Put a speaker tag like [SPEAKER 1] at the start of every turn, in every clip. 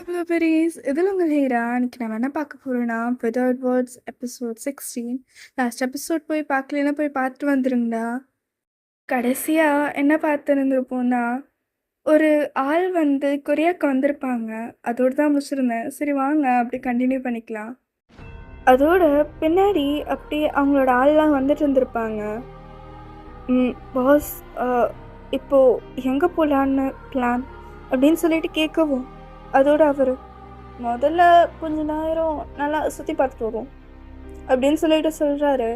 [SPEAKER 1] Hello பெரியஸ், இதில் உங்கள் ஹீரா. இன்னைக்கு நம்ம என்ன பார்க்க போகிறோன்னா, without words episode 16. Last episode போய் பார்க்கலன்னா போய் பார்த்துட்டு வந்துருங்கடா. கடைசியாக என்ன பார்த்துருந்துருப்போம்னா, ஒரு ஆள் வந்து கொரியாவுக்கு வந்திருப்பாங்க. அதோடு தான் முடிச்சிருந்தேன். சரி வாங்க அப்படி கண்டினியூ பண்ணிக்கலாம். அதோட பின்னாடி அப்படி அவங்களோட ஆள்லாம் வந்துட்டு இருந்திருப்பாங்க. பாஸ், இப்போது எங்கே போகலான்னு பிளான் அப்படின்னு சொல்லிட்டு கேட்கவும், அதோட அவர் முதல்ல கொஞ்ச நேரம் நல்லா சுற்றி பார்த்துட்டு வரும் அப்படின்னு சொல்லிட்டு சொல்கிறாரு.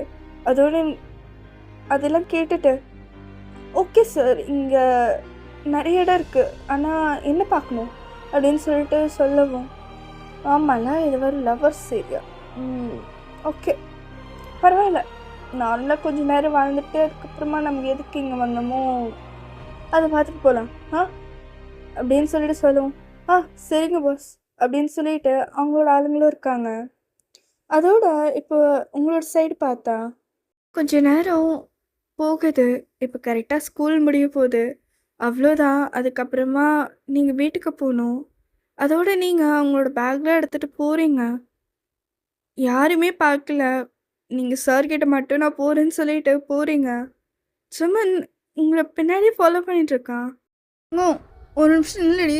[SPEAKER 1] அதோட அதெல்லாம் கேட்டுட்டு, ஓகே சார், இங்கே நிறைய இடம் இருக்குது, ஆனால் என்ன பார்க்கணும் அப்படின்னு சொல்லிட்டு சொல்லவும், ஆமாம்ல இது ஒரு லவர்ஸ் ஏரியா. ஓகே பரவாயில்ல, நார்மலாக கொஞ்சம் நேரம் வாழ்ந்துட்டு அதுக்கப்புறமா நம்ம எதுக்கு இங்கே வந்தோமோ அதை பார்த்துட்டு போகலாம் அப்படின்னு சொல்லிட்டு சொல்லுவோம். சரிங்க பாஸ் அப்படின்னு சொல்லிட்டு அவங்களோட ஆளுங்களும் இருக்காங்க. அதோட இப்போ உங்களோட சைடு பார்த்தா கொஞ்ச நேரம் போகுது. இப்போ கரெக்டாக ஸ்கூல் முடிய போகுது, அவ்வளோதான். அதுக்கப்புறமா நீங்கள் வீட்டுக்கு போகணும். அதோட நீங்கள் அவங்களோட பேக்கில் எடுத்துகிட்டு போகிறீங்க. யாருமே பார்க்கல, நீங்கள் சார்கிட்ட மட்டும் நான் போகிறேன்னு சொல்லிட்டு போகிறீங்க. சுமன் உங்களை பின்னாடி ஃபாலோ பண்ணிகிட்ருக்கான். ஒரு நிமிஷம் இல்லடி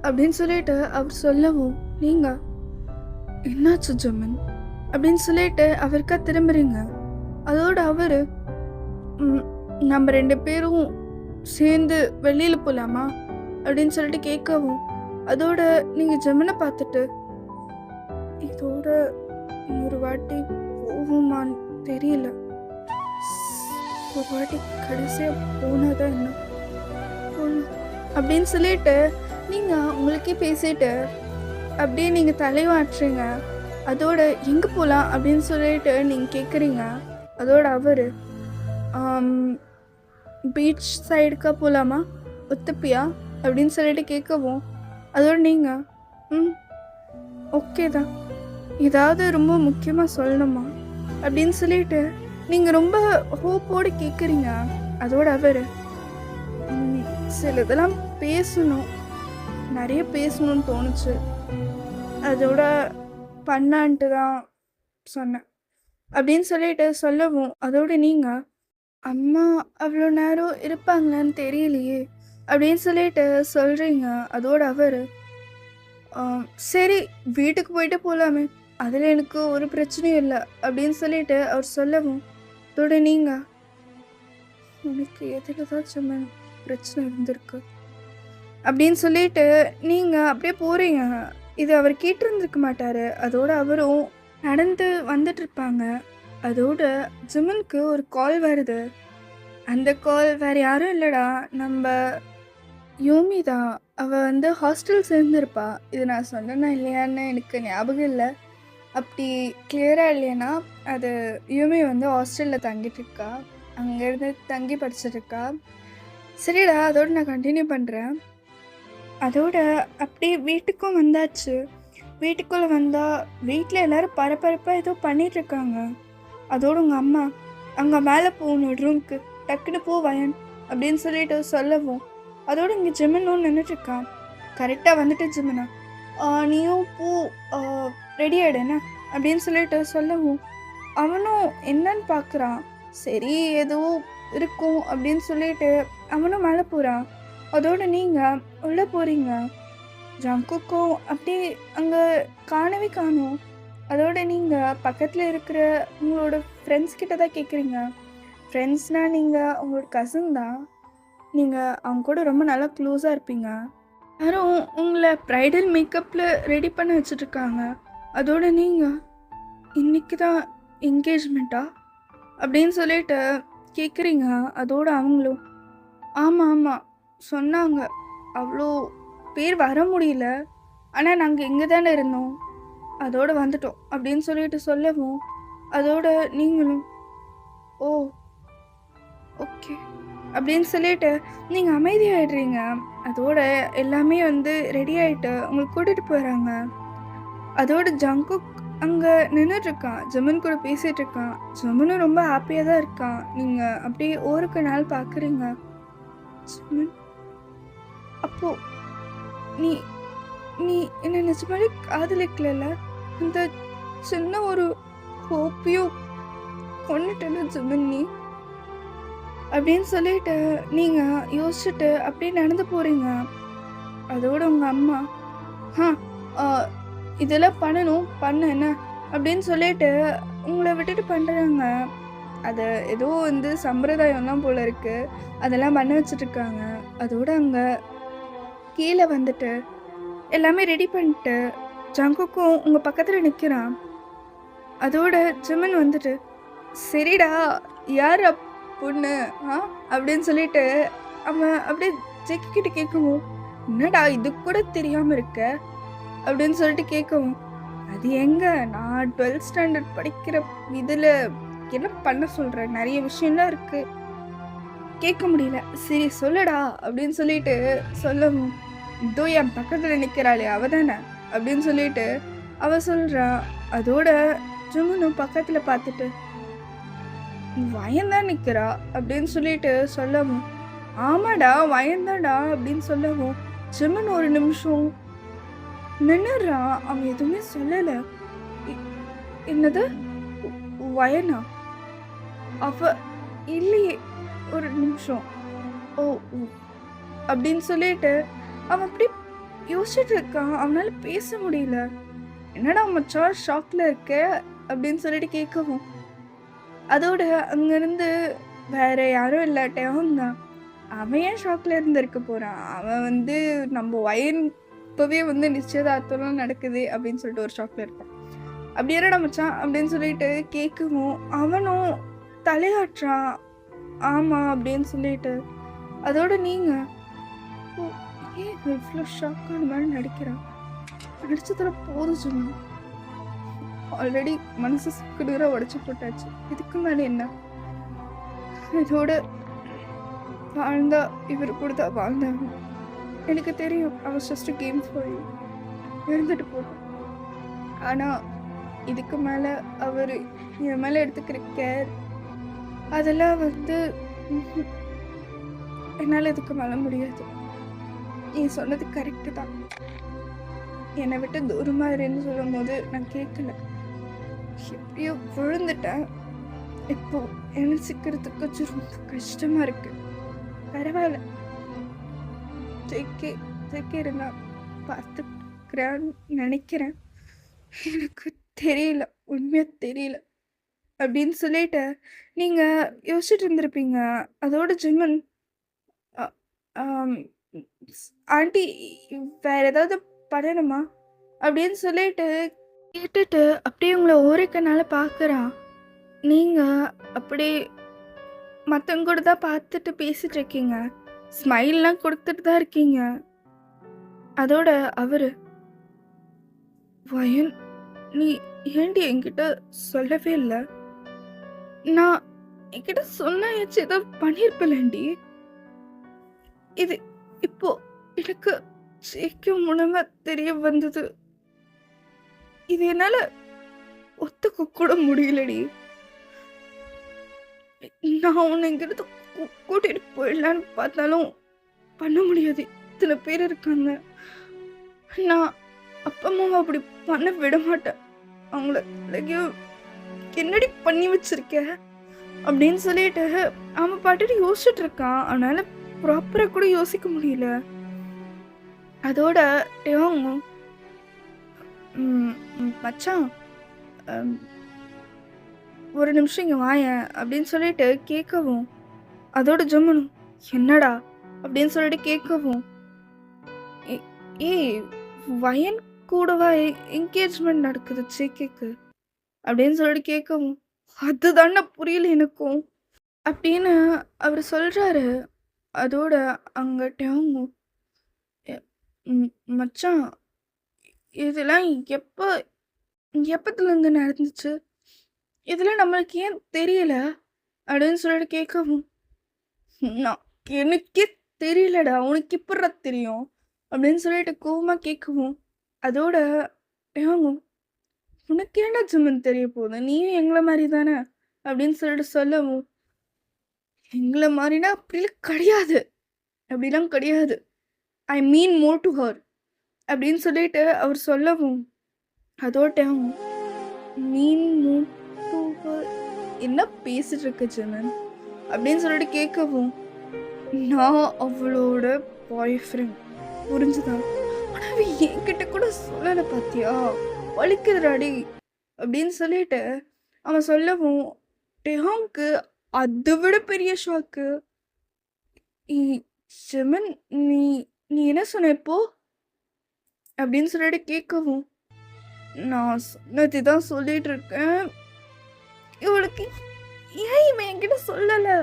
[SPEAKER 1] அப்படின்னு சொல்லிட்டு அவர் சொல்லவும், நீங்கள் என்னாச்சு ஜமன் அப்படின்னு சொல்லிட்டு அவருக்கா திரும்புறீங்க. அதோட அவர் நம்ம 2 பேரும் சேர்ந்து வெளியில் போகலாமா அப்படின்னு சொல்லிட்டு கேட்கவும், அதோட நீங்கள் ஜமனை பார்த்துட்டு, இதோட ஒரு வாட்டி போகுமான்னு தெரியல, ஒரு வாட்டி கடைசியாக போனாதான் என்ன அப்படின்னு சொல்லிட்டு நீங்கள் உங்களுக்கே பேசிட்டு அப்படியே நீங்கள் தலைவாட்டுறீங்க. அதோட எங்கே போகலாம் அப்படின்னு சொல்லிட்டு நீங்கள் கேட்குறீங்க. அதோட அவர் பீச் சைடுக்கா போகலாமா, ஒத்துப்பியா அப்படின்னு சொல்லிட்டு கேட்கவும், அதோட நீங்கள் ஓகே தான், ஏதாவது ரொம்ப முக்கியமாக சொல்லணுமா அப்படின்னு சொல்லிட்டு நீங்கள் ரொம்ப ஹோப்போடு கேட்குறீங்க. அதோட அவர் சில இதெல்லாம் பேசணும், நிறைய பேசணும்னு தோணுச்சு, அதோட பண்ணான்ட்டு தான் சொன்னேன் அப்படின்னு சொல்லிட்டு சொல்லவும், அதோட நீங்கள் அம்மா அவ்வளோ நேரம் இருப்பாங்களான்னு தெரியலையே அப்படின்னு சொல்லிட்டு சொல்கிறீங்க. அதோட அவர் சரி வீட்டுக்கு போயிட்டு போகலாமே, அதில் எனக்கு ஒரு பிரச்சனையும் இல்லை அப்படின்னு சொல்லிட்டு அவர் சொல்லவும், அதோட நீங்கள் உனக்கு எதில் தான் சும்மா பிரச்சனை இருந்திருக்கு அப்படின்னு சொல்லிட்டு நீங்கள் அப்படியே போகிறீங்க. இது அவர் கேட்டிருந்துருக்க மாட்டார். அதோட அவரும் நடந்து வந்துட்டுருப்பாங்க. அதோட ஜிமனுக்கு ஒரு கால் வருது. அந்த கால் வேறு யாரும் இல்லைடா, நம்ம யூமி தான். அவள் வந்து ஹாஸ்டல் சேர்ந்துருப்பா. இது நான் சொன்னேன்னா இல்லையான்னு எனக்கு ஞாபகம் இல்லை. அப்படி கிளியராக இல்லைன்னா அது யூமி வந்து ஹாஸ்டலில் தங்கிட்டு இருக்கா, அங்கேருந்து தங்கி படிச்சிட்ருக்கா. சரிடா, அதோடு நான் கண்டினியூ பண்ணுறேன். அதோட அப்படியே வீட்டுக்கும் வந்தாச்சு. வீட்டுக்குள்ளே வந்தால் வீட்டில் எல்லோரும் பரபரப்பாக ஏதோ பண்ணிகிட்ருக்காங்க. அதோட உங்கள் அம்மா அங்கே மேலே போகணும் ரூம்க்கு, டக்குன்னு போ வயன் அப்படின்னு சொல்லிட்டு சொல்லவும், அதோடு இங்கே ஜிமனும் நின்றுட்டுருக்கான். கரெக்டாக வந்துட்டு ஜிமனா, நீயும் பூ ரெடி ஆகிடுண்ணா அப்படின்னு சொல்லிட்டு சொல்லவும், அவனும் என்னன்னு பார்க்குறான். சரி ஏதோ இருக்கும் அப்படின்னு சொல்லிட்டு அவனும் மேலே போகிறான். அதோடு நீங்கள் உள்ளே போகிறீங்க. ஜங்குக்கும் அப்படியே அங்கே காணவே காணும். அதோட நீங்கள் பக்கத்தில் இருக்கிற உங்களோட ஃப்ரெண்ட்ஸ் கிட்ட தான் கேட்குறீங்க. ஃப்ரெண்ட்ஸ்னால் நீங்கள் உங்களோட கசின் தான், நீங்கள் அவங்க கூட ரொம்ப நல்லா க்ளோஸாக இருப்பீங்க. யாரும் உங்களை ப்ரைடல் மேக்கப்பில் ரெடி பண்ண வச்சுட்ருக்காங்க. அதோட நீங்கள் இன்றைக்கி தான் என்கேஜ்மெண்ட்டா அப்படின்னு சொல்லிட்டு கேட்குறீங்க. அதோடு அவங்களும் ஆமாம் சொன்னாங்க, அவ்வளோ பேர் வர முடியல, ஆனால் நாங்கள் இங்கே தானே இருந்தோம், அதோடு வந்துட்டோம் அப்படின்னு சொல்லிட்டு சொல்லவும், அதோட நீங்களும் ஓ ஓகே அப்படின்னு சொல்லிட்டு நீங்கள் அமைதியாகிடுறீங்க. அதோட எல்லாமே வந்து ரெடி ஆகிட்டு உங்களுக்கு கூட்டிகிட்டு போகிறாங்க. அதோட ஜங்குக் அங்கே நின்றுட்டுருக்கான், ஜமன் கூட பேசிகிட்டு இருக்கான். ஜமனும் ரொம்ப ஹாப்பியாக தான் இருக்கான். நீங்கள் அப்படியே ஒருக்கு நாள் பார்க்குறீங்க. ஜமன், அப்போது நீ நீ என்ன நிஜமாலே காதலிக்கல. அந்த சின்ன ஒரு ஹோப்பையும் கொண்டுட்டேன்னு ஜிமின் நீ அப்படின்னு சொல்லிட்டு நீங்க யோசிச்சுட்டு அப்படியே நடந்து போறீங்க. அதோட உங்க அம்மா ஆ ஆ, இதெல்லாம் பண்ணணும் பண்ண என்ன அப்படின்னு சொல்லிட்டு உங்களை விட்டுட்டு பண்றாங்க. அது ஏதோ வந்து சம்பிரதாயம்லாம் போல இருக்கு. அதெல்லாம் பண்ண வச்சுட்டு இருக்காங்க. அதோட அங்க கீழே வந்துட்டு எல்லாமே ரெடி பண்ணிட்டு ஜங்குக்கும் உங்க பக்கத்துல நிக்கிறான். அதோட ஜிமின் வந்துட்டு சரிடா யார் பொண்ணு ஆ அப்படின்னு சொல்லிட்டு அவன் அப்படியே ஜெக்கி கிட்ட கேட்கவும் என்னடா இது கூட தெரியாம இருக்க அப்படின்னு சொல்லிட்டு கேட்கவும் அது எங்க நான் 12th ஸ்டாண்டர்ட் படிக்கிற இதுல என்ன பண்ண சொல்றேன் நிறைய விஷயம்லாம் இருக்கு கேட்க முடியல சரி சொல்லுடா அப்படின்னு சொல்லிட்டு சொல்லவும் இதோ என் பக்கத்துல நிக்கிறாளே அவ தானே அப்படின்னு சொல்லிட்டு அவ சொல்றா. அதோட ஜுமனும் பக்கத்துல பார்த்துட்டு வயந்தான் நிக்கிறா அப்படின்னு சொல்லிட்டு சொல்லவும் ஆமாடா வயந்தாடா அப்படின்னு சொல்லவும் ஜிமன் ஒரு நிமிஷம் நின்னுறான். அவன் எதுவுமே சொல்லல. "இ- என்னது வயனா அவ இல்லையே ஒரு நிமிஷம் ஓ ஓ," அப்படின்னு சொல்லிட்டு அவன் அப்படி யோசிச்சுட்டு இருக்கான். அவனால பேச முடியல. என்னடா மச்சான் ஷாக்ல இருக்க அப்படின்னு சொல்லிட்டு கேட்கவும் அதோட அங்கிருந்து வேற யாரும் இல்லாட்டையும் தான் அவன் ஏன் ஷாக்ல இருந்திருக்க போறான். அவன் வந்து நம்ம வயன் இப்பவே வந்து நிச்சயதார்த்தம்லாம் நடக்குது அப்படின்னு சொல்லிட்டு ஒரு ஷாக்ல இருப்பான். அப்படி என்னடா மச்சான் அப்படின்னு சொல்லிட்டு கேட்கவும் அவனும் தலையாட்டுறான் ஆமா அப்படின்னு சொல்லிட்டு. அதோட நீங்க "ஓ, ஏன் இவ்வளோ ஷாக்கான மாதிரி நடிக்கிறான் நடிச்சதுல போதும் சொன்னோம் ஆல்ரெடி மனசு சுக்குநூறா உடைச்சு போட்டாச்சு இதுக்கு மேலே என்ன இதோட வாழ்ந்தா இவர் கூட தான் வாழ்ந்தாங்க எனக்கு தெரியும் I was just a game for you இருந்துட்டு போட்டோம் ஆனா இதுக்கு மேல அவர் என் மேல எடுத்துக்கிற கேர் அதெல்லாம் வந்து ம்ஹும், என்னால இதுக்கு மேல முடியாது. நீ சொன்னது கரெக்டு தான். என்னை விட்டு தூரமா இருன்னு சொல்லும் போது நான் கேட்கல. எப்படியோ விழுந்துட்டேன். இப்போ நினைச்சுக்கிறதுக்கு கொஞ்சம் ரொம்ப கஷ்டமா இருக்கு. பரவாயில்ல ஜெயிக்கே ஜெயிக்கே இருந்தா பார்த்துக்கிறான்னு நினைக்கிறேன். எனக்கு தெரியல உண்மையா தெரியல அப்படின்னு சொல்லிட்டு நீங்க யோசிச்சுட்டு இருந்திருப்பீங்க. அதோட ஜிமன் அ- ஆம், ஆண்டி வேற ஏதாவது பண்ணணுமா அப்படின்னு சொல்லிட்டு கேட்டுட்டு அப்படியே உங்களை ஓரிக்கனால பார்க்குறான். நீங்க அப்படியே மற்றவங்க கூட தான் பார்த்துட்டு பேசிட்டு இருக்கீங்க. ஸ்மைல்லாம் கொடுத்துட்டு தான் இருக்கீங்க. அதோட அவரு வயன் நீ ஏண்டி என்கிட்ட சொல்லவே இல்லை. நான் என்கிட்ட சொன்ன ஏதோ பண்ணியிருப்பேன்டி. இது இப்போ எனக்கு ஜெயிக்கும் மூலமா தெரிய வந்தது. இது என்னால ஒத்துக்க கூட முடியலடி. நான் உன்னை இங்கிருந்து கூட்டிட்டு போயிடலான்னு பார்த்தாலும் பண்ண முடியாது. இத்தனை பேர் இருக்காங்க. நான் அப்பா அம்மாவை அப்படி பண்ண விட மாட்டேன். அவங்கள ஐயோ என்னடி பண்ணி வச்சிருக்க அப்படின்னு சொல்லிட்டு அவன் பாட்டுட்டு யோசிச்சுட்டு இருக்கான். அவனால ப்ராப்பரா கூட யோசிக்க முடியல. அதோட டேவாங் மச்சான் அம், ஒரு நிமிஷம் இங்க வாயேன் அப்படின்னு சொல்லிட்டு கேட்கவும் அதோட ஜம்முனும் என்னடா அப்படின்னு சொல்லிட்டு கேட்கவும் "ஏ- ஏய் வயன் கூடவா என்கேஜ்மெண்ட் நடக்குது ஜேகேக்கு அப்படின்னு சொல்லிட்டு கேட்கவும் அதுதானே புரியல எனக்கும் அப்படின்னு அவர் சொல்றாரு. அதோட அங்க டேவாங் மச்சான் இதெல்லாம் எப்பத்துலேருந்து நடந்துச்சு இதெல்லாம் நம்மளுக்கு ஏன் தெரியல அப்படின்னு சொல்லிட்டு கேட்கவும் நான் எனக்கே தெரியலடா உனக்கு எப்படா தெரியும் அப்படின்னு சொல்லிட்டு கோவமா கேட்கவும் அதோட இவங்க உனக்கு ஏன்டா ஜிம்மன் தெரிய போகுது நீயும் எங்களை மாதிரி தானே அப்படின்னு சொல்லிட்டு சொல்லவும் எங்களை மாதிரினா அப்படிலாம் கிடையாது அப்படிலாம் கிடையாது ஐ மீன் மோர் டு ஹர் அப்படின்னு சொல்லிட்டு அவர் சொல்லவும், அதோட்டம் மீன் மூட்டுவ என்ன பேசிட்டு இருக்க ஜெனன் அப்படின்னு சொல்லிட்டு கேட்கவும், நான் அவளோட பாய் ஃப்ரெண்ட் புரிஞ்சுதா? ஆனா அவ என்கிட்ட கூட சொல்லலை பாத்தியா, வலிக்குதுடாடி அப்படின்னு சொல்லிட்டு அவன் சொல்லவும், டெஹாங்க்கு அதை விட பெரிய ஷாக்கு. ஜெமன், நீ நீ என்ன சொன்ன இப்போ அப்படின்னு சொல்லிட்டு கேட்கவும், நான் சொன்னது தான் சொல்லிட்டு இருக்கேன். இவளுக்கு ஏன் இவன் என்கிட்ட சொல்லலை?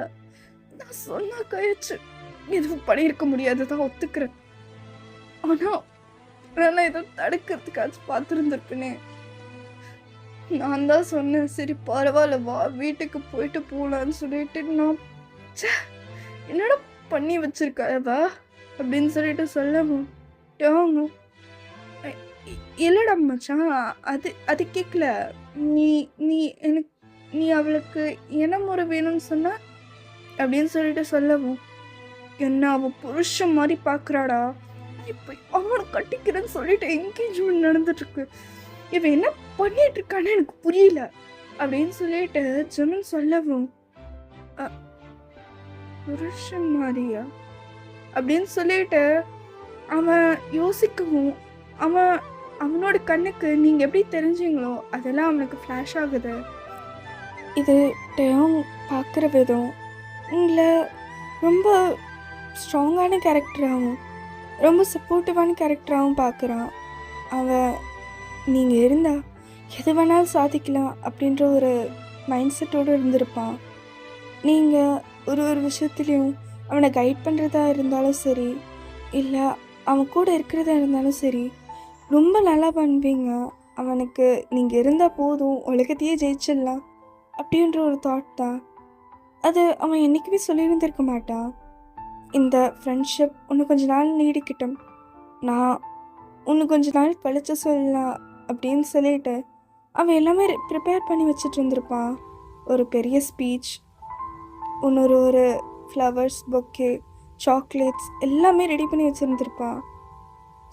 [SPEAKER 1] நான் சொன்னா கழிச்சு எதுவும் பண்ணியிருக்க முடியாதுதான் ஒத்துக்கிறேன். ஆனா நான் ஏதோ தடுக்கிறதுக்காச்சும் பார்த்துருந்துருப்பேனே. நான் தான் சொன்னேன், சரி பரவாயில்ல வா வீட்டுக்கு போயிட்டு போகலான்னு சொல்லிட்டு நான் என்னடா பண்ணி வச்சிருக்காவ அப்படின்னு சொல்லிட்டு சொல்லவும், இல்லடா மச்சான், அது அது கேட்கல. நீ நீ எனக்கு நீ அவளுக்கு என்ன முறை வேணும்னு சொன்ன அப்படின்னு சொல்லிட்டு சொல்லவும், என்ன அவ புருஷன் மாதிரி பார்க்குறாடா, இப்போ அவனை கட்டிக்கிறேன்னு சொல்லிட்டு என்கேஜ்மெண்ட் நடந்துட்டு இருக்கு. இவன் என்ன பண்ணிட்டு இருக்கான்னு எனக்கு புரியல அப்படின்னு சொல்லிட்டு ஜெமன் சொல்லவும், புருஷன் மாதிரியா அப்படின்னு சொல்லிட்டு அவன் யோசிக்கவும், அவனோட கண்ணுக்கு நீங்க எப்படி தெரிஞ்சீங்களோ அதெல்லாம் அவனுக்கு ஃப்ளாஷ் ஆகுது. இது டெயோங் பார்க்குற விதம் இல்லை ரொம்ப ஸ்ட்ராங்கான கேரக்டராகவும் ரொம்ப சப்போர்ட்டிவான கேரக்டராகவும் பார்க்குறான். அவன் நீங்கள் இருந்தால் எது வேணாலும் சாதிக்கலாம் அப்படின்ற ஒரு மைண்ட் செட்டோடு இருந்திருப்பான். நீங்கள் ஒரு விஷயத்துலையும் அவனை கைட் பண்ணுறதா இருந்தாலும் சரி, இல்லை அவன் கூட இருக்கிறதா இருந்தாலும் சரி, ரொம்ப நல்லா பண்ணுவீங்க. அவனுக்கு நீங்கள் இருந்தால் போதும், உலகத்தையே ஜெயிச்சிடலாம் அப்படின்ற ஒரு தாட் தான். அது அவன் என்றைக்குமே சொல்லியிருந்திருக்க மாட்டான். இந்த ஃப்ரெண்ட்ஷிப் இன்னும் கொஞ்ச நாள் நீடிக்கட்டும், நான் இன்னும் கொஞ்ச நாள் கழிச்சு சொல்லலாம் அப்படின்னு சொல்லிட்டு அவன் எல்லாமே ப்ரிப்பேர் பண்ணி வச்சுட்டு இருந்திருப்பான். ஒரு பெரிய ஸ்பீச், ஒரு ஃப்ளவர்ஸ், பொக்கே, சாக்லேட்ஸ் எல்லாமே ரெடி பண்ணி வச்சுருந்துருப்பான்.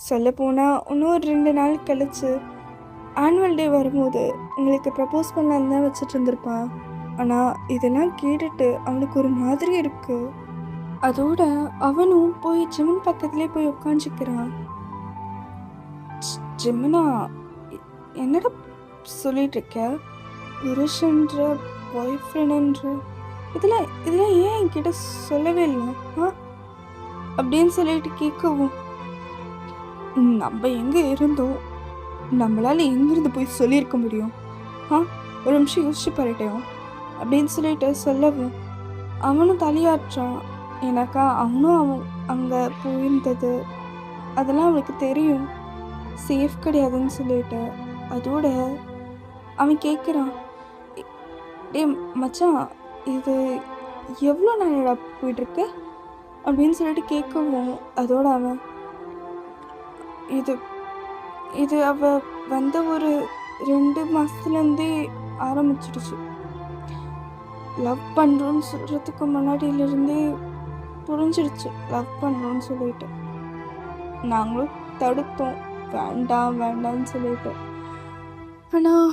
[SPEAKER 1] சொல்லப்போனால் இன்னும் 2 நாள் கழிச்சு ஆனுவல் டே வரும்போது உங்களுக்கு ப்ரப்போஸ் பண்ணலான்னு தான் வச்சுட்டு இருந்திருப்பான். ஆனால் இதெல்லாம் கேட்டுட்டு அவனுக்கு ஒரு மாதிரி இருக்கு. அதோட அவனும் போய் ஜிம்மன் பக்கத்துலேயே போய் உட்காந்துக்கிறான். ஜிம்மனா, என்னடா சொல்லிட்டு இருக்க? புருஷன்ற, பாய் ஃப்ரெண்டுன்ற, இதெல்லாம் ஏன் என்கிட்ட சொல்லவே இல்லை அப்படின்னு சொல்லிட்டு கேட்கவும், நம்ம எங்கே இருந்தோம், நம்மளால் எங்கேருந்து போய் சொல்லியிருக்க முடியும்? ஒரு நிமிஷம் யோசிச்சு பாருட்டோம் அப்படின்னு சொல்லிட்டு சொல்லவும், அவனும் தலையாற்றான். எனக்கா அவனும் அங்கே போயிருந்தது அதெல்லாம் அவனுக்கு தெரியும், சேஃப் கிடையாதுன்னு சொல்லிட்டு. அதோட அவன் கேட்குறான், டே மச்சான், இது எவ்வளோ நாளடா போயிட்டுருக்கு அப்படின்னு சொல்லிட்டு கேட்கவும், அதோட அவன் இது அவள் வந்த ஒரு 2 மாதத்துலேருந்தே ஆரம்பிச்சிடுச்சு. லவ் பண்ணுறோன்னு சொல்கிறதுக்கு முன்னாடியிலேருந்தே புரிஞ்சிடுச்சு லவ் பண்ணுறோன்னு சொல்லிட்டு. நாங்களும் தடுத்தோம், வேண்டாம்னு சொல்லிட்டு. ஆனால்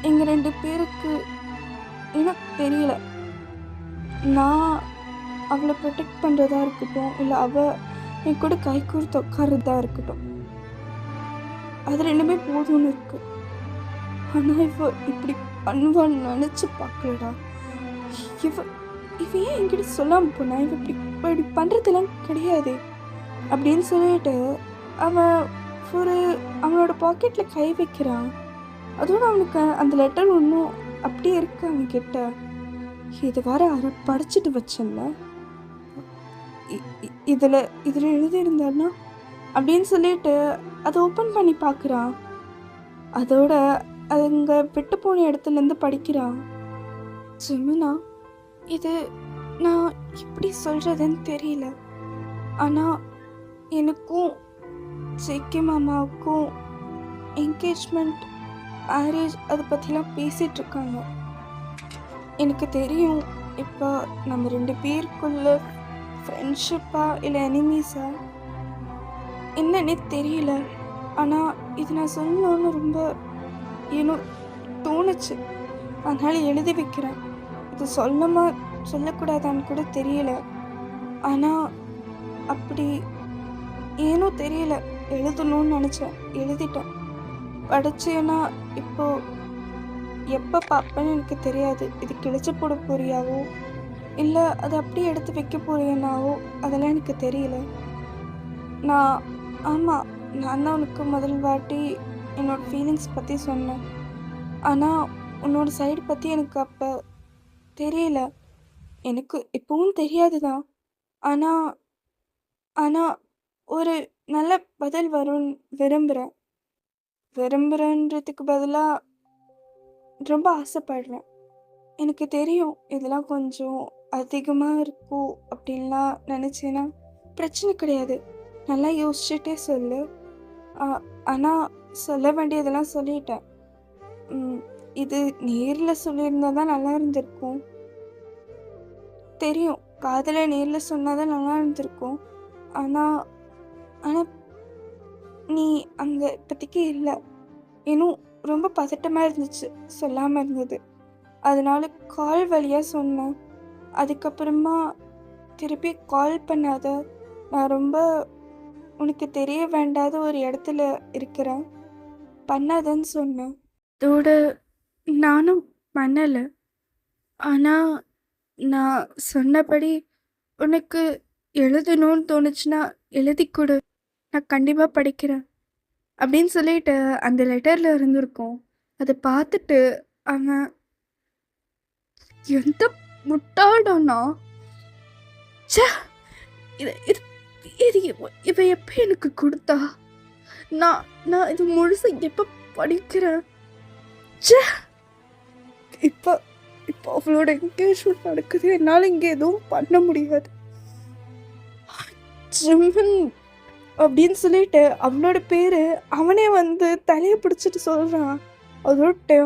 [SPEAKER 1] எங்கள் 2 பேருக்கு எனக்கு தெரியல, நான் அவளை ப்ரொடெக்ட் பண்ணுறதா இருக்கட்டும், இல்லை அவள் என் கூட கை கொடுத்து உட்காரதா இருக்கட்டும், அது 2மே போதும்னு இருக்கு. ஆனால் இப்படி பண்ணுவான்னு நினச்சி பார்க்கலடா. இவ ஏன் என்கிட்ட சொல்லாமல் போனா? இப்படி பண்ணுறதெல்லாம் கிடையாது அப்படின்னு சொல்லிட்டு அவனோட பாக்கெட்டில் கை வைக்கிறான். அதோடு அவனுக்கு அந்த லெட்டர் ஒன்றும் அப்படியே இருக்கு அவன்கிட்ட. இது வர படிச்சுட்டு வச்சல, இதில் எழுதியிருந்தான்னா அப்படின்னு சொல்லிட்டு அதை ஓப்பன் பண்ணி பார்க்குறான். அதோட அது இங்கே விட்டு போன இடத்துலேருந்து படிக்கிறான். ஜெமினா, இது நான் எப்படி சொல்கிறதுன்னு தெரியல, ஆனால் எனக்கும் ஜேகே மாமாவுக்கும் என்கேஜ்மெண்ட், மேரேஜ் அதை பற்றிலாம் பேசிகிட்ருக்காங்க. எனக்கு தெரியும் இப்போ நம்ம 2 பேருக்குள்ள ஃப்ரெண்ட்ஷிப்பா இல்லை எனிமீஸா என்னன்னே தெரியல. ஆனால் இது நான் சொல்லணும்னு ரொம்ப ஏனோ தோணுச்சு. அதனால எழுதி வைக்கிறேன். இது சொல்லமா சொல்லக்கூடாதான்னு கூட தெரியல. ஆனால் அப்படி ஏனோ தெரியல, எழுதணும்னு நினச்சேன், எழுதிட்டேன். படிச்சேன்னா இப்போ எப்போ பார்ப்பேன்னு எனக்கு தெரியாது. இது கிழிச்சு போட போறியாவோ இல்லை அதை அப்படியே எடுத்து வைக்க போறியனாவோ அதெல்லாம் எனக்கு தெரியல. நான் ஆமாம், நான் தான் உனக்கு முதல் வாட்டி என்னோடய ஃபீலிங்ஸ் பற்றி சொன்னேன். ஆனால் உன்னோட சைடு பற்றி எனக்கு அப்போ தெரியல. எனக்கு இப்போவும் தெரியாது தான். ஆனால் ஆனால் ஒரு நல்ல பதில் வரும்னு விரும்புகிறேன். விரும்புகிறேன்றதுக்கு பதிலாக ரொம்ப ஆசைப்படுறேன். எனக்கு தெரியும் இதெல்லாம் கொஞ்சம் அதிகமாக இருக்கும் அப்படின்லாம் நினச்சேன்னா பிரச்சனை கிடையாது. நல்லா யோசிச்சுட்டே சொல்லு. ஆனால் சொல்ல வேண்டியதெல்லாம் சொல்லிட்டேன். இது நேரில் சொல்லியிருந்தா தான் நல்லா இருந்திருக்கும். தெரியும், காதலை நேரில் சொன்னால் தான் நல்லா இருந்திருக்கும். ஆனால் ஆனால் நீ அங்கே இப்போதைக்கு இல்லை. இன்னும் ரொம்ப பதட்டமாக இருந்துச்சு, சொல்லாமல் இருந்தது. அதனால கால் வழியாக சொன்னேன். அதுக்கப்புறமா திருப்பி கால் பண்ணாத, நான் ரொம்ப உனக்கு தெரிய வேண்டாத ஒரு இடத்துல இருக்கிறேன், பண்ணாதன்னு சொன்னேன். அதோட நானும் பண்ணலை. ஆனால் நான் சொன்னபடி உனக்கு எழுதணும்னு தோணுச்சுன்னா எழுதி கொடு, நான் கண்டிப்பாக படிக்கிறேன் அப்படின்னு சொல்லிட்டு அந்த லெட்டரில் இருந்திருக்கோம். அதை பார்த்துட்டு அவன் எந்த முட்டாள்டானா, ச்சே, இது இது இது இவ எப்போ எனக்கு கொடுத்தா, நான் நான் இது முழுச எப்போ படிக்கிறேன். ச்சே, இப்போ இப்போ அவளோட என்கேஜ்மெண்ட் நடக்குது, என்னால் இங்கே எதுவும் பண்ண முடியாது. ஜிம்மன் அப்படின்னு சொல்லிட்டு அவனோட பேர் அவனே வந்து தலையை பிடிச்சிட்டு சொல்கிறான். அதோட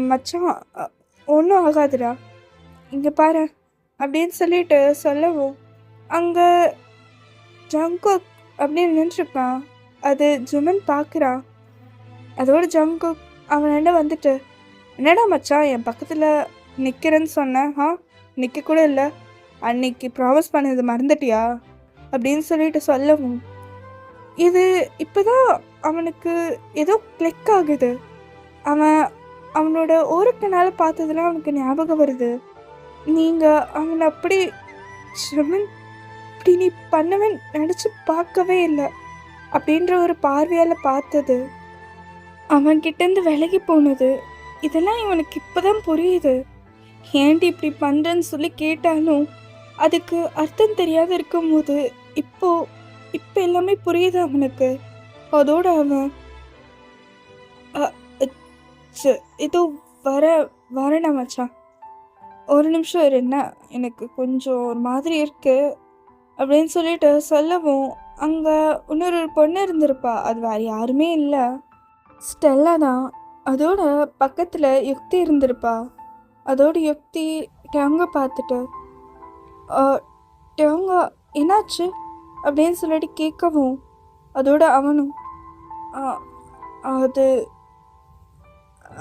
[SPEAKER 1] மச்சான் ஒன்றும் ஆகாதுடா, இங்கே பாரு அப்படின்னு சொல்லிட்டு சொல்லவும் அங்கே ஜங்குக் அப்படின்னு நின்றுருக்கான். அது ஜுமன் பார்க்குறான். அதோட ஜங்குக் அவனோட வந்துட்டு, என்னடா மச்சான் என் பக்கத்தில் நிற்கிறேன்னு சொன்னேன், நிற்க கூட இல்லை, அன்னைக்கு ப்ராமிஸ் பண்ணது மறந்துட்டியா அப்படின்னு சொல்லிட்டு சொல்லவும் இது இப்போதான் அவனுக்கு ஏதோ கிளிக் ஆகுது. அவனோட ஓரக்கனால பார்த்ததுலாம் அவனுக்கு ஞாபகம் வருது. நீங்கள் அவனை அப்படி இப்படி நீ பண்ணவன் நினச்சி பார்க்கவே இல்லை அப்படின்ற ஒரு பார்வையால் பார்த்தது, அவன்கிட்டேருந்து விலகி போனது, இதெல்லாம் இவனுக்கு இப்போதான் புரியுது. ஏன்டி இப்படி பண்ணுறேன்னு சொல்லி கேட்டாலும் அதுக்கு அர்த்தம் தெரியாத இருக்கும்போது இப்போ எல்லாமே புரியுது அவனுக்கு. அதோட அவன் ஏதோ வரேன் மச்சான், ஒரு நிமிஷம் என்ன, எனக்கு கொஞ்சம் ஒரு மாதிரி இருக்கு அப்படின்னு சொல்லிட்டு சொல்லவும் அங்கே இன்னொரு பொண்ணு இருந்திருப்பா. அது வேறு யாருமே இல்லை, ஸ்டெல்லா தான். அதோட பக்கத்தில் யுக்தி இருந்திருப்பா. அதோட யுக்தி டேங்க பார்த்துட்டு, டேங்க என்னாச்சு அப்படின்னு சொல்லிட்டு கேட்கவும் அதோட அவனும்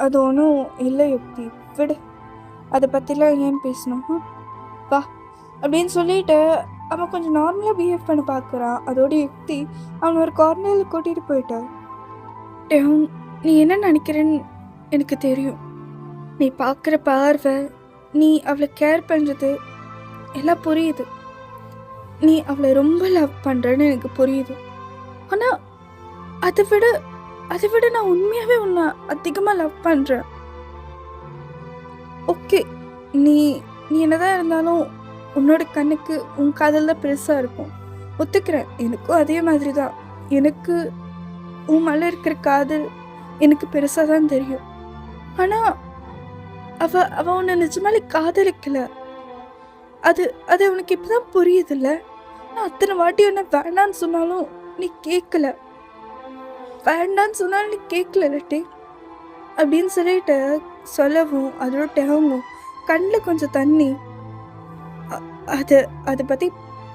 [SPEAKER 1] அது ஒன்றும் இல்லை யுக்தி, விடு, அதை பற்றிலாம் ஏன் பேசணும், வா அப்படின்னு சொல்லிட்டு அவன் கொஞ்சம் நார்மலாக பிஹேவ் பண்ண பார்க்குறான். அதோட யுக்தி அவன் ஒரு கார்னரில் கூட்டிகிட்டு போயிட்டான். நீ என்ன நினைக்கிறேன்னு எனக்கு தெரியும். நீ பார்க்குற பார்வை, நீ அவளை கேர் பண்ணுறது எல்லாம் புரியுது. நீ அவளை ரொம்ப லவ் பண்ணுறன்னு எனக்கு புரியுது. ஆனால் அதை விட நான் உண்மையாகவே உன்னை அதிகமாக லவ் பண்ணுறேன். ஓகே, நீ என்னதான் இருந்தாலும் உன்னோட கண்ணுக்கு உன் காதல் தான் பெருசாக இருக்கும், ஒத்துக்கிறேன். எனக்கும் அதே மாதிரி தான். எனக்கு உன் மேலே இருக்கிற காதல் எனக்கு பெருசாக தான் தெரியும். ஆனால் அவ உன்னை நிஜமாலே காதலிக்கல. அது உனக்கு இப்போதான் புரியுதில்ல. நான் அத்தனை வாட்டி உன்னை வேண்டான்னு சொன்னாலும் நீ கேட்கல, வேண்டான்னு சொன்னாலும் நீ கேட்கல லட்டி அப்படின்னு சொல்லிட்டு சொல்லவும் அதோட டேங்கும் கண்ணில் கொஞ்சம் தண்ணி. அதை பற்றி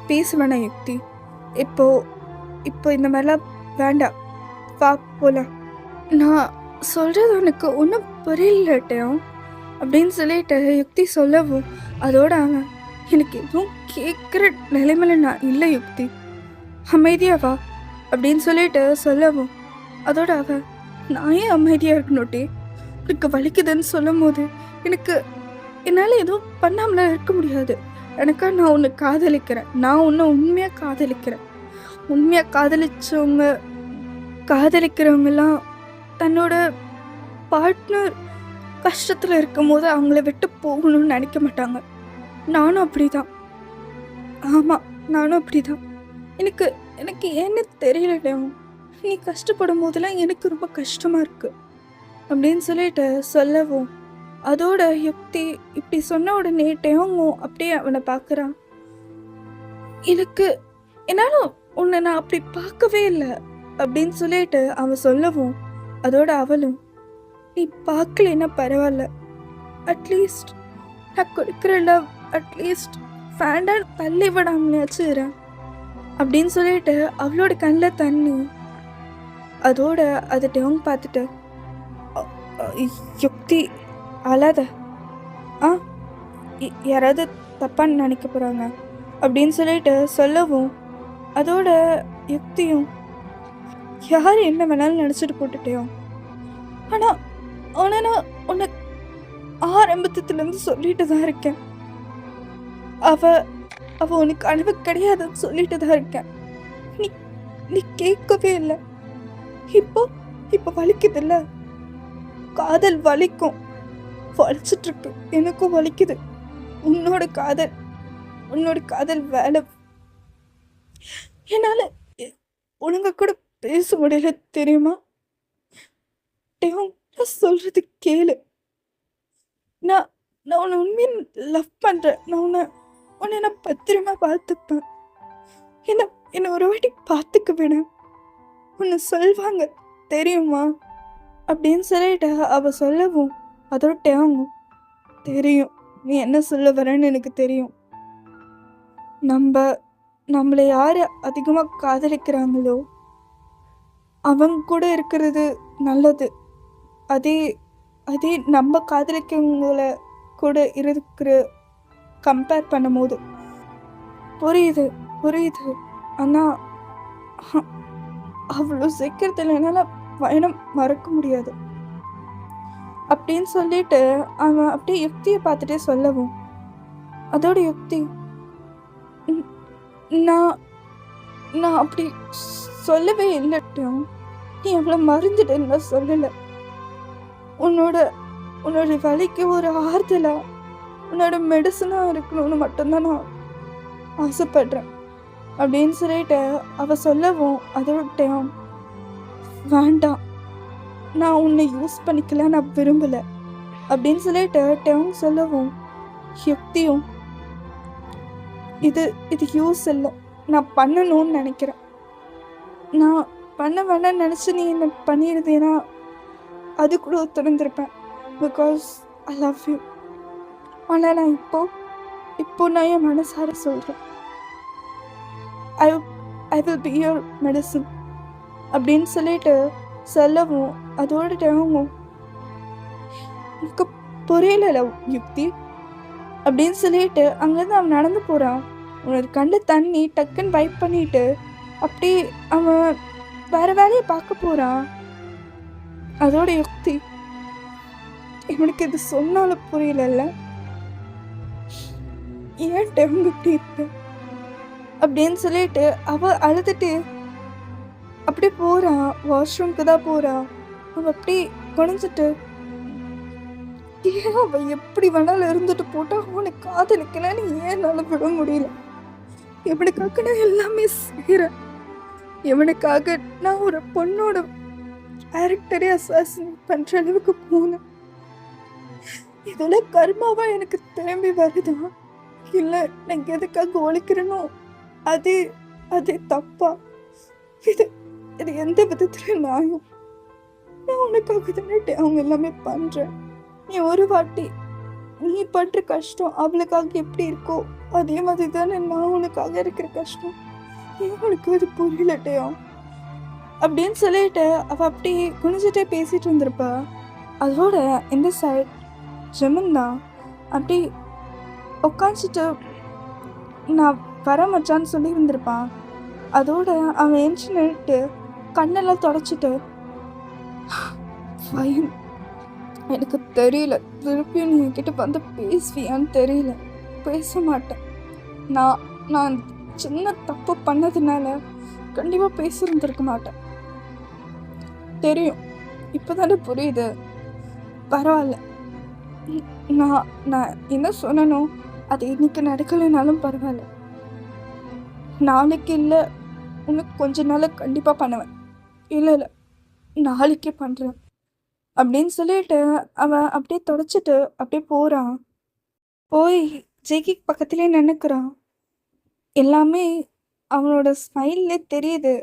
[SPEAKER 1] பேச வேணாம் யுக்தி, இப்போ இப்போ இந்த மாதிரிலாம் வேண்டாம், வா போலாம். நான் சொல்றது உனக்கு ஒன்றும் புரியலட்டும் அப்படின்னு சொல்லிட்டு யுக்தி சொல்லவும், அதோட அவன் எனக்கு எதுவும் கேட்குற நிலைமையில நான் இல்லை யுக்தி, அமைதியா வா அப்படின்னு சொல்லிட்டு சொல்லவும், அதோட அவன் நான் ஏன் அமைதியா இருக்கணுட்டே, எனக்கு வலிக்குதுன்னு சொல்லும் போது எனக்கு என்னால் எதுவும் பண்ணாமலாம் இருக்க முடியாது. எனக்கா நான் உன்னை காதலிக்கிறேன், நான் உன்னை உண்மையாக காதலிக்கிறேன். உண்மையாக காதலிக்கிறவங்கெல்லாம் தன்னோட பார்ட்னர் கஷ்டத்தில் இருக்கும்போது அவங்கள விட்டு போகணும்னு நினைக்க மாட்டாங்க. நானும் அப்படிதான். ஆமாம், நானும் அப்படிதான். எனக்கு எனக்கு ஏன்னு தெரியல. நீ கஷ்டப்படும் போதெல்லாம் எனக்கு ரொம்ப கஷ்டமாக இருக்கு அப்படின்னு சொல்லிட்டு சொல்லவும், அதோட யுக்தி இப்படி சொன்ன உடனே டேவும் அப்படியே அவனை பார்க்குறான். எனக்கு என்னால் உன்னை நான் அப்படி பார்க்கவே இல்லை அப்படின்னு சொல்லிட்டு அவன் சொல்லவும், அதோட அவளும் நீ பார்க்கலன்னா பரவாயில்ல, அட்லீஸ்ட் நான் கொடுக்குற லவ் அட்லீஸ்ட் ஃபேண்டாக தள்ளி விடாமலையாச்சும் இரு அப்படின்னு சொல்லிட்டு அவளோட கண்ணில் தண்ணி. அதோட அதை டேவும் பார்த்துட்டு, யுக்தி அழாத, யாராவது தப்பான்னு நினைக்க போகிறாங்க அப்படின்னு சொல்லிட்டு சொல்லவும், அதோட யுக்தியும் யார் என்ன வேணாலும் நினச்சிட்டு போட்டுட்டேன், ஆனால் நான் உன்னை ஆரம்பத்துலேருந்து சொல்லிட்டு தான் இருக்கேன், அவ உனக்கு அனுபவ கிடையாதுன்னு சொல்லிட்டு தான் இருக்கேன், நீ நீ கேட்கவே இல்லை. இப்போ வலிக்குதுல்ல, காதல் வலிக்கும், வலிச்சிட்டு இருக்கு, எனக்கும் வலிக்குது. உன்னோட காதல் வேலை என்னால ஒழுங்கா கூட பேச முடியல தெரியுமா? நான் சொல்றது கேளு. நான் உன்னை உண்மையை லவ் பண்றேன். உன்னை நான் பத்திரமா பார்த்துப்பேன். என்ன ஒரு வாட்டி பார்த்துக்க விட உன்னை சொல்வாங்க தெரியுமா அப்படின்னு சொல்லிட்டு அவ சொல்லவும், அதோட டேவும் தெரியும் நீ என்ன சொல்ல வரேன்னு எனக்கு தெரியும். நம்மளை யார் அதிகமாக காதலிக்கிறாங்களோ அவங்க கூட இருக்கிறது நல்லது. அதே நம்ம காதலிக்கிறவங்கள கூட இருக்கிற கம்பேர் பண்ணும் போது புரியுது. ஆனால் அவ்வளோ சீக்கிரத்தில் என்னால் பயணம் மறக்க முடியாது அப்படின்னு சொல்லிட்டு அவன் அப்படியே யுக்தியை பார்த்துட்டே சொல்லவும், அதோட யுக்தி நான் அப்படி சொல்லவே இல்லட்டும், நீ அவ்வளோ மறந்துட்டேன்னு சொல்லலை. உன்னோட வலிக்கு ஒரு ஆறுதலா உன்னோட மெடிசனாக இருக்கணும்னு மட்டும்தான் நான் ஆசைப்படுறேன் அப்படின்னு சொல்லிட்டு அவ சொல்லவும், அதோட வேண்டாம், நான் உன்னை யூஸ் பண்ணிக்கல, நான் விரும்பலை அப்படின்னு சொல்லிட்டு டேவும் சொல்லவும், யுக்தியும் இது யூஸ் இல்லை, நான் பண்ணணும்னு நினைக்கிறேன், நான் பண்ண வேணாம்னு நினச்சி நீ என்ன பண்ணிடுதேன்னா அது கூட ஒத்துழைந்திருப்பேன், பிகாஸ் ஐ லவ் யூ. ஆனால் நான் இப்போ நான் என் மனசார சொல்கிறேன், I will be your medicine அப்படின்னு சொல்லிட்டு சொல்லவும், அதோட டேவும் எனக்கு புரியல யுக்தி அப்படின்னு சொல்லிட்டு அங்கேருந்து அவன் நடந்து போகிறான். உன்னோட கண்ணில் தண்ணி டக்குன்னு வைப் பண்ணிட்டு அப்படி அவன் வேற வேலையை பார்க்க போகிறான். அதோட யுக்தி இவனுக்கு இது சொன்னாலும் புரியல, ஏன் டேவும் இப்படி இருக்கு அப்படின்னு சொல்லிட்டு அவ அழுதுட்டு அப்படியே போகிறான். வாஷ்ரூம்க்கு தான் போகிறான். அவன் அப்படி குறைஞ்சிட்டு, ஏன் அவன் எப்படி வேணாலும் இருந்துட்டு போட்டா அவனை காதலிக்கலன்னு ஏன்னால விட முடியல. இவனுக்காக நான் எல்லாமே செய்கிறேன். இவனுக்காக நான் ஒரு பொண்ணோட கேரக்டரே அசாசினேட் பண்ற அளவுக்கு போனேன். இதெல்லாம் கர்மாவா எனக்கு திரும்பி வருதான், இல்லை நான் எதுக்காக ஒழிக்கிறேனோ அது தப்பா? இது எந்த விதத்துல நியாயம்? நான் உனக்காக தானே அவங்க எல்லாமே பண்றேன். நீ ஒரு வாட்டி நீ பண்ற கஷ்டம் அவளுக்காக எப்படி இருக்கோ அதே மாதிரி தானே நான் உனக்காக இருக்கிற கஷ்டம் ஏன் உனக்கு அது புரியலட்டையும் அப்படின்னு சொல்லிட்டு அவள் அப்படி குனிஞ்சிட்டே பேசிட்டு இருந்திருப்பா. அதோட இந்த சைட் ஜெமின் தான் அப்படி உட்காந்துட்டு நான் வர மச்சான்னு சொல்லி இருந்திருப்பான். அதோட அவன் எழுந்து நின்றுட்டு கண்ணெல்லாம் தொடச்சிட்டு ஃபைன், எனக்கு தெரியல திருப்பியும் நீ என்கிட்ட வந்து பேசுவியான்னு தெரியல, பேச மாட்டேன். நான் நான் சின்ன தப்பு பண்ணதுனால கண்டிப்பாக பேசியிருந்திருக்க மாட்டேன். தெரியும், இப்போதானே புரியுது. பரவாயில்ல, நான் நான் என்ன சொன்னனோ அது இன்னைக்கு நடக்கலைனாலும் பரவாயில்ல. நாளைக்கு இல்லை, உனக்கு கொஞ்ச நாள் கண்டிப்பாக பண்ணுவேன். இல்லை இல்லை, நாளைக்கே பண்ணுறேன் அப்படின்னு சொல்லிட்டு அவன் அப்படியே தொடச்சிட்டு அப்படியே போகிறான். போய் ஜெய்கி பக்கத்துலேயே நினைக்கிறான். எல்லாமே அவனோட ஸ்மைல்லே தெரியுது.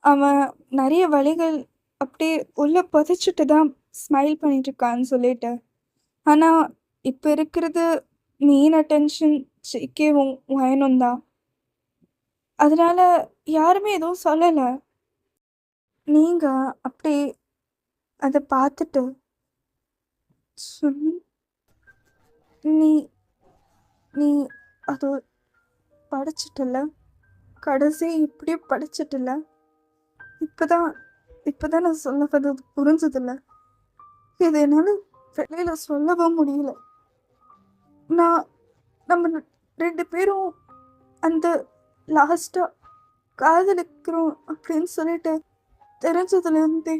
[SPEAKER 1] அவன் நிறைய வழிகள் அப்படியே உள்ள புதைச்சிட்டு தான் ஸ்மைல் பண்ணிட்டு இருக்கான்னு சொல்லிட்டு. ஆனால் இப்போ இருக்கிறது மெயின் அட்டென்ஷன் ஜெய்கேவும் வயனும் தான். அதனால யாருமே எதுவும் சொல்லலை. நீங்கள் அப்படி அதை பார்த்துட்டு சொல்லி நீ நீ அது படிச்சிட்டல, கடைசி இப்படியே படிச்சிட்டல. இப்போதான் நான் சொல்ல வந்தது புரிஞ்சதில்ல. இது என்னால் வெளியில் சொல்லவும் முடியல. நம்ம 2 பேரும் அந்த லாஸ்ட்டாக காதலிக்கிறோம் அப்படின்னு சொல்லிட்டு தெரிஞ்சதுலேருந்தே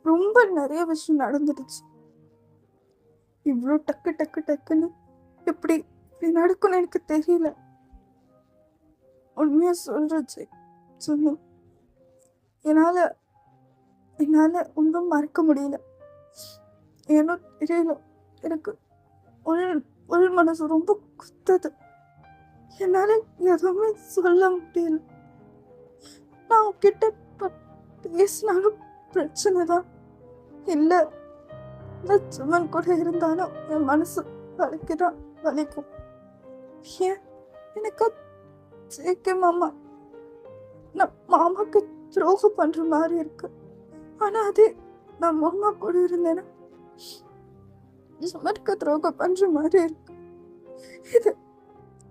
[SPEAKER 1] ரொம்ப நிறைய விஷயம் நடந்துடுச்சு. இவ்வளோ டக்கு டக்கு டக்குன்னு எப்படி நடக்கும்னு எனக்கு தெரியல. உண்மையாக சொல்கிறச்சு சொல்லு, என்னால் ஒன்றும் மறக்க முடியல. ஏன்னோ தெரியல, எனக்கு உள் மனசு ரொம்ப குத்துது. என்னால் எதுவுமே சொல்ல முடியல. நான் உன்கிட்ட பேசினாலும் பிரச்சனை தான். இல்லை, சுமன் கூட இருந்தாலும் என் மனசு வலிக்குதான் வலிக்கும். ஏன் எனக்கு ஜேகே மாமா, நான் மாமாக்கு துரோகம் பண்ற மாதிரி இருக்கு. ஆனா அதே நான் மாமா கூட இருந்தேன்னா சுமனுக்கு துரோகம் பண்ற மாதிரி இருக்கு. இது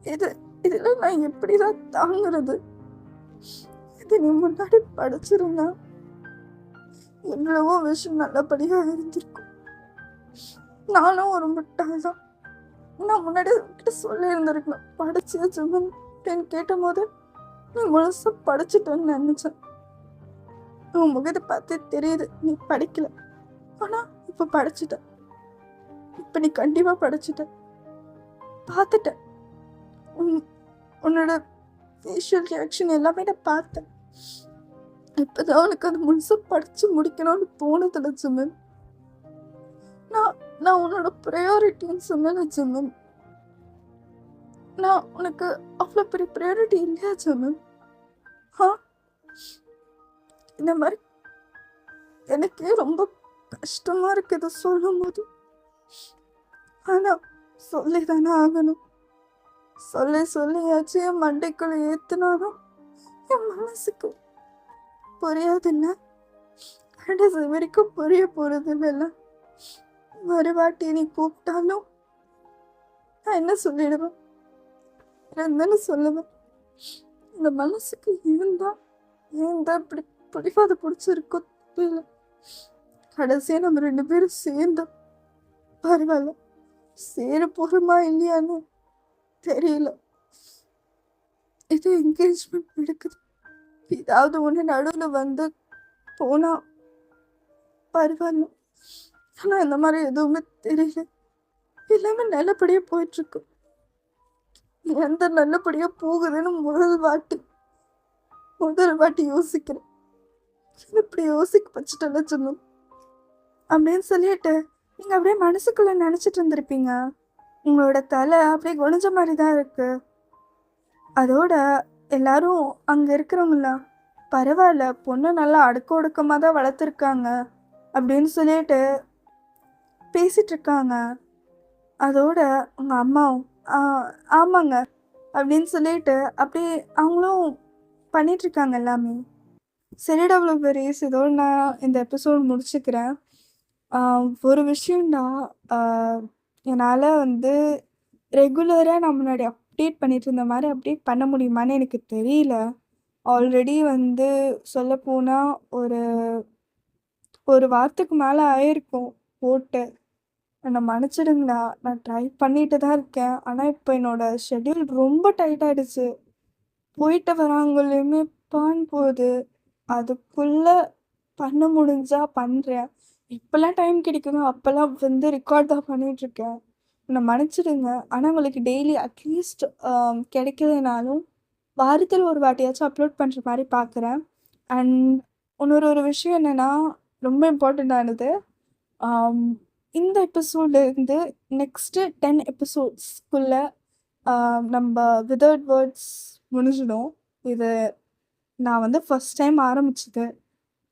[SPEAKER 1] இது இதெல்லாம் நான் எப்படிதான் தாங்குறது? இது நீ முன்னாடி படிச்சிருந்தா எவ்வளவோ விஷயம் நல்லபடியா இருந்திருக்கும். நானும் ஒரு முட்டாள் தான். நான் முன்னாடி கிட்ட சொல்லி இருந்திருக்கணும். படிச்சியா சுமன் அப்படின்னு கேட்ட போது நீ முழுசா படிச்சுட்டேன்னு நினைச்சேன். உன் முகத்தை பார்த்து தெரியுது நீ படிக்கல. ஆனா இப்ப படிச்சுட்ட. இப்ப நீ கண்டிப்பா படிச்சுட்ட. பார்த்துட்ட. உன்னோட ஃபேஷியல் ரியாக்ஷன் எல்லாமே நான் பார்த்தேன். இப்பதான் உனக்கு அது முழுசா படிச்சு முடிக்கணும்னு தோணுதுல சுமன். நான் உன்னோட ப்ரையாரிட்டின்னு சொன்ன சுமன். நான் உனக்கு அவ்வளோ பெரிய ப்ரையாரிட்டி இல்லையா சுமன்? இந்த மாதிரி எனக்கே ரொம்ப கஷ்டமா இருக்கு இதை சொல்லும் போது. ஆனா சொல்லிதானே ஆகணும். சொல்லியாச்சு என் மண்டைக்குள்ள ஏத்துனாலும் என் மனசுக்கு புரியாதில்ல. கடைசி வரைக்கும் புரிய போறது இல்லைல்ல. மறுவாட்டி நீ கூப்பிட்டாலும் நான் என்ன சொல்லிடுவேன்? என்னன்னு சொல்லுவேன்? இந்த மனசுக்கு ஏன் தான் இப்படி பிடிவாத பிடிச்சிருக்கோ தெரியல. கடைசியா நம்ம 2 பேரும் சேர்ந்தோம். பரவாயில்ல, சேர போறோமா இல்லையான்னு தெரியல. இது என்கேஜ்மெண்ட் நடக்குது. ஏதாவது ஒன்று நடுவில் வந்து போனா பரவாயில்ல. ஆனா இந்த மாதிரி எதுவுமே தெரியல. எல்லாமே நல்லபடியா போயிட்டு இருக்கு. எந்த நல்லபடியா போகுதுன்னு முதல் வாட்டி யோசிக்கிறேன். இப்படி யோசிக்க வச்சுட்டல சொன்னோம் அப்படின்னு சொல்லிட்டு நீங்க அப்படியே மனசுக்குள்ள நினைச்சிட்டு இருந்திருப்பீங்க. உங்களோட தலை அப்படியே குனிஞ்ச மாதிரி தான் இருக்கு. அதோட எல்லாரும் அங்க இருக்கிறவங்களாம் பரவாயில்ல, பொண்ணு நல்லா ஒடுக்கமாக தான் வளர்த்துருக்காங்க அப்படின்னு சொல்லிட்டு பேசிட்டு இருக்காங்க. அதோட உங்க அம்மாவும் ஆமாங்க அப்படின்னு சொல்லிட்டு அப்படியே அவங்களும் பண்ணிகிட்ருக்காங்க எல்லாமே. சரிடா ப்ளூபெர்ரீஸ், இதோட நான் இந்த எபிசோட் முடிச்சுக்கிறேன். ஒரு விஷயம்னா, ஆ என்னால் வந்து ரெகுலராக நான் முன்னாடி அப்டேட் பண்ணிட்டு இருந்த மாதிரி அப்டேட் பண்ண முடியுமான்னு எனக்கு தெரியல. ஆல்ரெடி வந்து சொல்லப்போனால் ஒரு ஒரு வாரத்துக்கு மேலே ஆயிருக்கும் போட்டு. என்னை மன்னிச்சிடுங்கண்ணா. நான் ட்ரை பண்ணிட்டு தான் இருக்கேன். ஆனால் இப்போ என்னோட ஷெட்யூல் ரொம்ப டைட் ஆயிடுச்சு. போயிட்டு வராங்களையுமே பான் போகுது. அதுக்குள்ளே பண்ண முடிஞ்சா பண்ணுறேன். எப்போல்லாம் டைம் கிடைக்குதோ அப்போல்லாம் வந்து ரெக்கார்ட் தான் பண்ணிகிட்ருக்கேன். என்னை மன்னிச்சிடுங்க. ஆனால் உங்களுக்கு டெய்லி அட்லீஸ்ட் கிடைக்கலைனாலும் வாரத்தில் ஒரு வாட்டியாச்சும் அப்லோட் பண்ணுற மாதிரி பார்க்குறேன். அண்ட் ஒரு விஷயம் என்னென்னா, ரொம்ப இம்பார்ட்டண்ட்டானது. ஆம், இந்த எபிசோட்லேருந்து நெக்ஸ்ட்டு 10 எபிசோட்ஸ்க்குள்ளே நம்ம விதர்ட் வேர்ட்ஸ் முடிஞ்சிடும். இது நான் வந்து ஃபர்ஸ்ட் டைம் ஆரம்பிச்சது.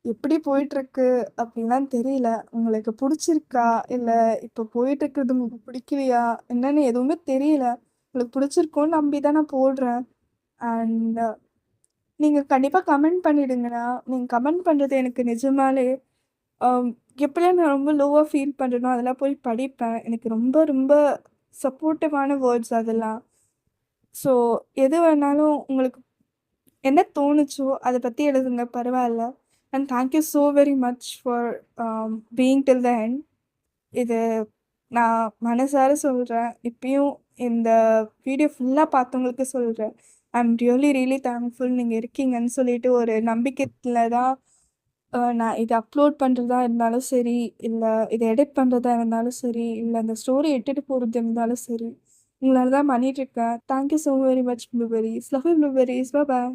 [SPEAKER 1] எப்படி போயிட்டுருக்கு அப்படின்லாம் தெரியல. உங்களுக்கு பிடிச்சிருக்கா? இல்லை இப்போ போயிட்டுருக்கிறது உங்களுக்கு பிடிக்கலையா? என்னன்னு எதுவுமே தெரியல. உங்களுக்கு பிடிச்சிருக்கும்னு நம்பி தான் நான் போடுறேன். அண்ட் நீங்கள் கண்டிப்பாக கமெண்ட் பண்ணிடுங்கண்ணா. நீங்கள் கமெண்ட் பண்ணுறது எனக்கு நிஜமாலே ஆம், எப்படிலாம் நான் ரொம்ப லோவாக ஃபீல் பண்ணுறேனோ அதெல்லாம் போய் படிப்பேன். எனக்கு ரொம்ப ரொம்ப சப்போர்ட்டிவான வேர்ட்ஸ் அதெல்லாம். ஸோ எது வேணாலும் உங்களுக்கு என்ன தோணுச்சோ அதை பற்றி எழுதுங்க, பரவாயில்ல. And thank you so very much for being till the end. இது நான் மனசார சொல்கிறேன். இப்பயும் இந்த வீடியோ ஃபுல்லாக பார்த்தவங்களுக்கு சொல்கிறேன். I am really really thankful நீங்கள் இருக்கீங்கன்னு சொல்லிட்டு ஒரு நம்பிக்கையில் தான் நான் இதை அப்லோட் பண்ணுறதா இருந்தாலும் சரி, இல்லை இதை எடிட் பண்ணுறதா இருந்தாலும் சரி, இல்லை அந்த ஸ்டோரி எட்டுட்டு போகிறது இருந்தாலும் சரி, உங்களால தான் பண்ணிகிட்ருக்கேன். Thank you so very much blueberries. Love you blueberries. Bye.